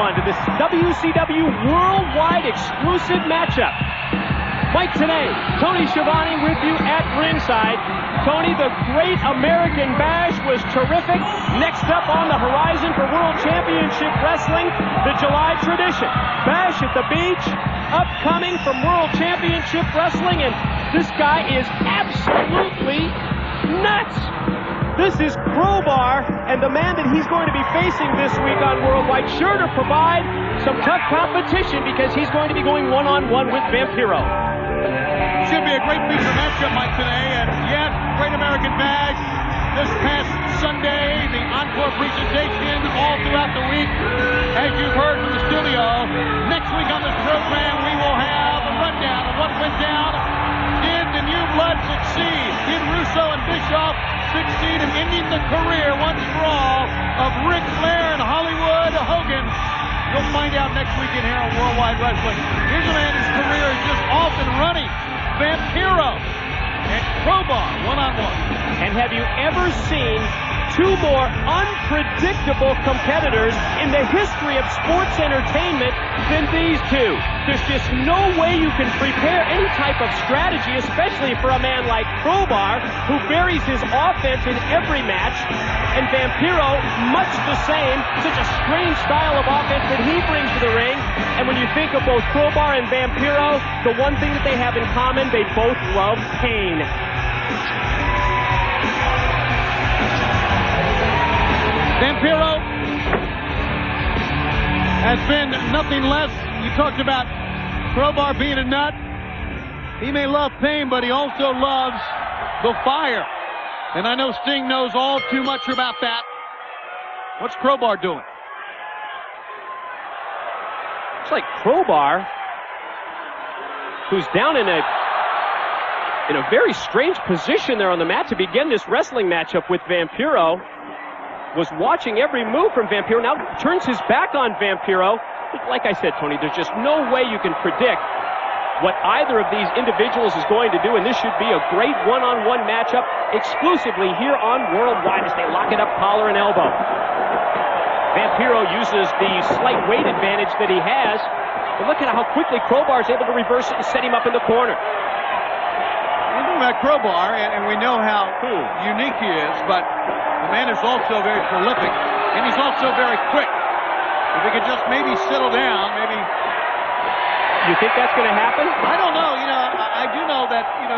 everyone to this WCW Worldwide exclusive matchup. Mike Tenay, Tony Schiavone with you at ringside. Tony, the Great American Bash was terrific. Next up on the horizon for World Championship Wrestling, the July tradition. Bash at the Beach, upcoming from World Championship Wrestling, and this guy is absolutely nuts. This is Crowbar, and the man that he's going to be facing this week on Worldwide, sure to provide some tough competition because he's going to be going one-on-one with Vampiro. Should be a great piece of matchup, Mike, today. And yes, Great American Bash this past Sunday, the encore presentation all throughout the week. As you've heard from the studio, next week on this program, we will have a rundown of what went down. Did the New Blood succeed? Did Russo and Bischoff succeed in ending the career once for all of Ric Flair and Hollywood Hogan? You'll find out next weekend here on Worldwide Wrestling. Here's a man whose career is just off and running. Vampiro and Crowbar one-on-one. And have you ever seen two more unpredictable competitors in the history of sports entertainment than these two? There's just no way you can prepare any type of strategy, especially for a man like Crowbar, who varies his offense in every match, and Vampiro, much the same, such a strange style of offense that he brings to the ring. And when you think of both Crowbar and Vampiro, the one thing that they have in common, they both love pain. Vampiro has been nothing less. You talked about Crowbar being a nut. He may love pain, but he also loves the fire. And I know Sting knows all too much about that. What's Crowbar doing? It's like Crowbar, who's down in a very strange position there on the mat to begin this wrestling matchup with Vampiro, was watching every move from Vampiro, now turns his back on Vampiro. Like I said, Tony, there's just no way you can predict what either of these individuals is going to do, and this should be a great one-on-one matchup exclusively here on Worldwide as they lock it up collar and elbow. Vampiro uses the slight weight advantage that he has, but look at how quickly Crowbar is able to reverse it and set him up in the corner. One thing about Crowbar, and we know how unique he is, but the man is also very prolific, and he's also very quick. If he could just maybe settle down, maybe... You think that's going to happen? I don't know. You know, I do know that, you know,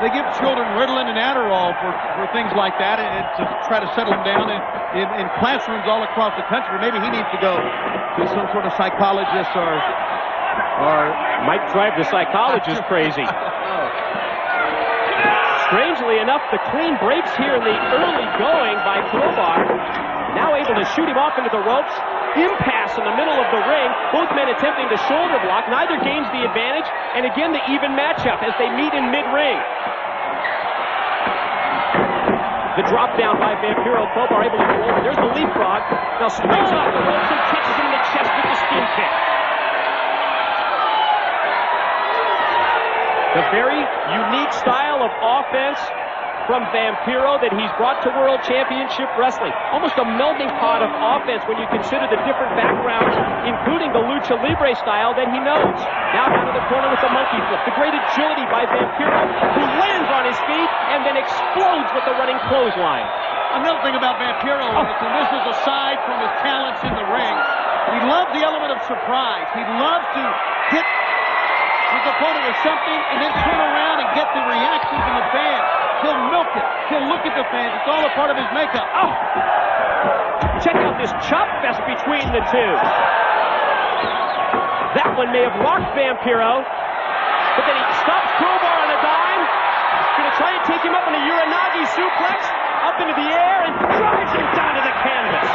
they give children Ritalin and Adderall for things like that, and to try to settle them down in classrooms all across the country. Maybe he needs to go to some sort of psychologist or might drive the psychologist crazy. Strangely enough, the clean breaks here in the early going by Crowbar. Now able to shoot him off into the ropes. Impasse in the middle of the ring. Both men attempting to shoulder block. Neither gains the advantage. And again, the even matchup as they meet in mid-ring. The drop down by Vampiro. Crowbar able to go over. There's the leapfrog. Now springs off the ropes and catches him in the chest with the skin kick. The very unique style of offense from Vampiro that he's brought to World Championship Wrestling. Almost a melting pot of offense when you consider the different backgrounds, including the Lucha Libre style that he knows. Now down to the corner with the monkey flip. The great agility by Vampiro, who lands on his feet and then explodes with the running clothesline. Another thing about Vampiro, and this is aside from his talents in the ring, he loves the element of surprise. He loves to hit his opponent with something and then turn around and get the reaction from the fans. He'll milk it. He'll look at the fans. It's all a part of his makeup. Oh! Check out this chop fest between the two. That one may have rocked Vampiro, but then he stops Crowbar on a dime. Going to try and take him up in a Uranagi suplex, up into the air, and drives him down to the canvas.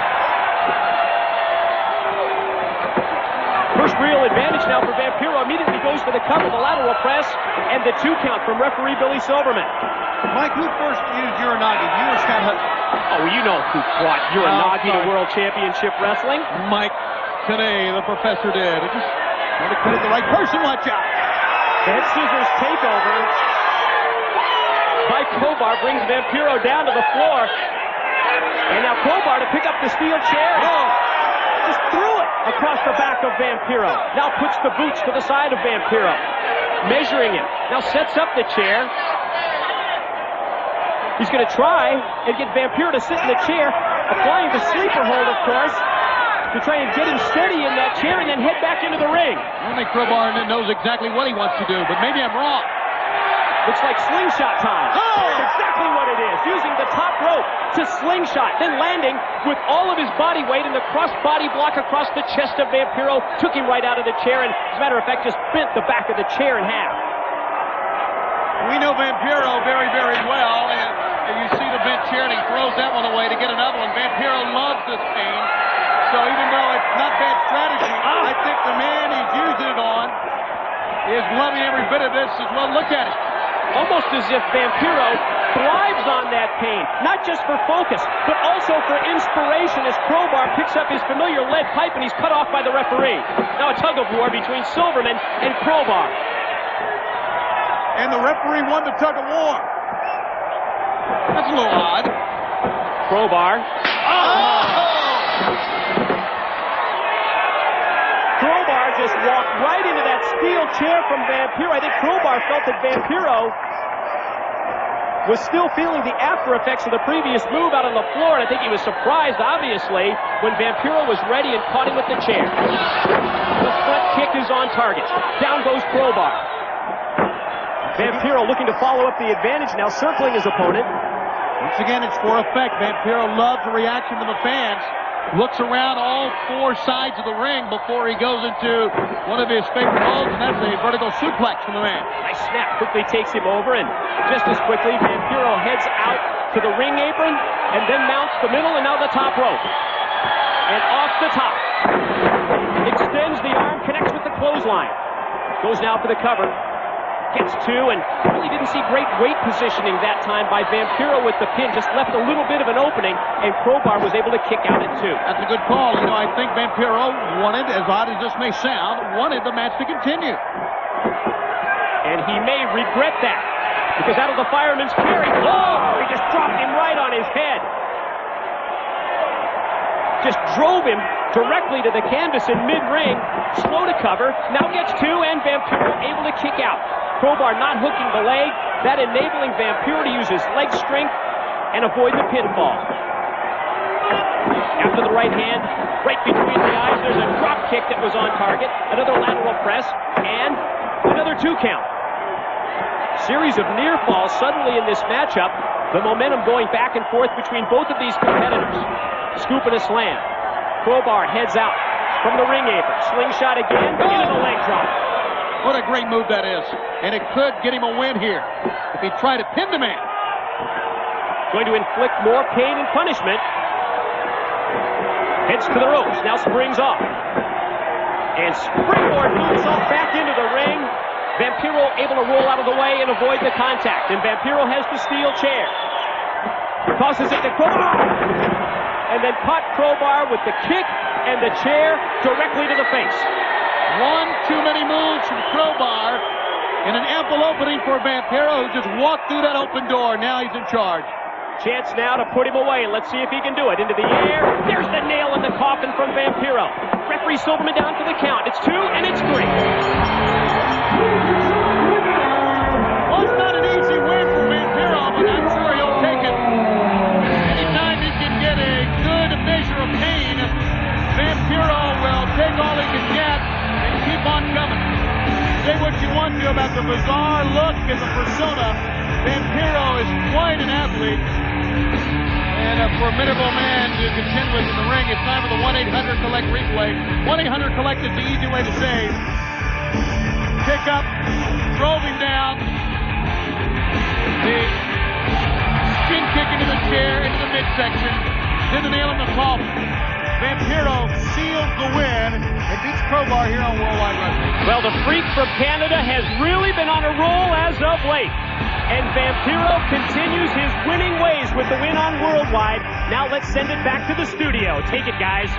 First real advantage now for Vampiro. Immediately goes for the cover, the lateral press, and the 2 count from referee Billy Silverman. Mike, who first used Uranagi? You or Scott Hudson? Oh, you know who brought Uranagi to World Championship Wrestling. Mike today, the professor did. It just want to credit the right person. Watch out. The head scissors takeover by Crowbar brings Vampiro down to the floor. And now Crowbar to pick up the steel chair. Oh. Just threw it. across the back of Vampiro. Now puts the boots to the side of Vampiro. Measuring him. Now sets up the chair. He's going to try and get Vampiro to sit in the chair, applying the sleeper hold, of course, to try and get him steady in that chair and then head back into the ring. I don't think Crowbar knows exactly what he wants to do, but maybe I'm wrong. Looks like slingshot time. Oh! That's exactly what it is. Using the top rope to slingshot, then landing with all of his body weight in the cross-body block across the chest of Vampiro. Took him right out of the chair and, as a matter of fact, just bent the back of the chair in half. We know Vampiro very, very well, and you see the bent chair, and he throws that one away to get another one. Vampiro loves this pain, so even though it's not bad strategy, I think the man he's using it on is loving every bit of this as well. Look at it. Almost as if Vampiro thrives on that pain, not just for focus, but also for inspiration as Crowbar picks up his familiar lead pipe and he's cut off by the referee. Now a tug of war between Silverman and Crowbar. And the referee won the tug of war. That's a little odd. Crowbar. Crowbar just walked right into that steel chair from Vampiro. I think Crowbar felt that Vampiro was still feeling the after effects of the previous move out on the floor, and I think he was surprised, obviously, when Vampiro was ready and caught him with the chair. The front kick is on target. Down goes Crowbar. Vampiro looking to follow up the advantage, now circling his opponent. Once again, it's for effect. Vampiro loves the reaction from the fans. Looks around all four sides of the ring before he goes into one of his favorite holds, and that's a vertical suplex from the man. Nice snap. Quickly takes him over, and just as quickly, Vampiro heads out to the ring apron, and then mounts the middle and now the top rope. And off the top. Extends the arm, connects with the clothesline. Goes now for the cover. Gets two, and really didn't see great weight positioning that time by Vampiro with the pin. Just left a little bit of an opening, and Crowbar was able to kick out at two. That's a good call. You know, I think Vampiro wanted, as odd as this may sound, wanted the match to continue. And he may regret that, because out of the fireman's carry, he just dropped him right on his head. Just drove him directly to the canvas in mid-ring. Slow to cover, now gets two, and Vampiro able to kick out. Crowbar not hooking the leg, that enabling Vampiro to use his leg strength and avoid the pinfall. After the right hand, right between the eyes, there's a drop kick that was on target, another lateral press, and another 2 count. Series of near falls suddenly in this matchup, the momentum going back and forth between both of these competitors. Scoop and a slam. Crowbar heads out from the ring apron. Slingshot again, into the leg drop. What a great move that is. And it could get him a win here if he tried to pin the man. Going to inflict more pain and punishment. Heads to the ropes, now springs off. And springboard moonsault back into the ring. Vampiro able to roll out of the way and avoid the contact. And Vampiro has the steel chair. Tosses it to Crowbar. And then caught Crowbar with the kick and the chair directly to the face. One too many moves from Crowbar, and an ample opening for Vampiro, who just walked through that open door. Now he's in charge. Chance now to put him away, and let's see if he can do it. Into the air. There's the nail in the coffin from Vampiro. Referee Silverman down for the count. It's 2 and it's 3. Well, it's not an easy win for Vampiro, but I'm sure he'll take it. Anytime he can get a good measure of pain, Vampiro will take all he can get and keep on coming. Say what you want to about the bizarre look and the persona. Vampiro is quite an athlete and a formidable man to contend with in the ring. It's time for the 1-800-COLLECT replay. 1-800-COLLECT is the easy way to save. Pick up, drove him down. The spin kick into the chair, into the midsection. Then the nail in the coffin. Vampiro seals the win and beats Crowbar here on Worldwide Wrestling. Well, the Freak from Canada has really been on a roll as of late. And Vampiro continues his winning ways with the win on Worldwide. Now let's send it back to the studio. Take it, guys.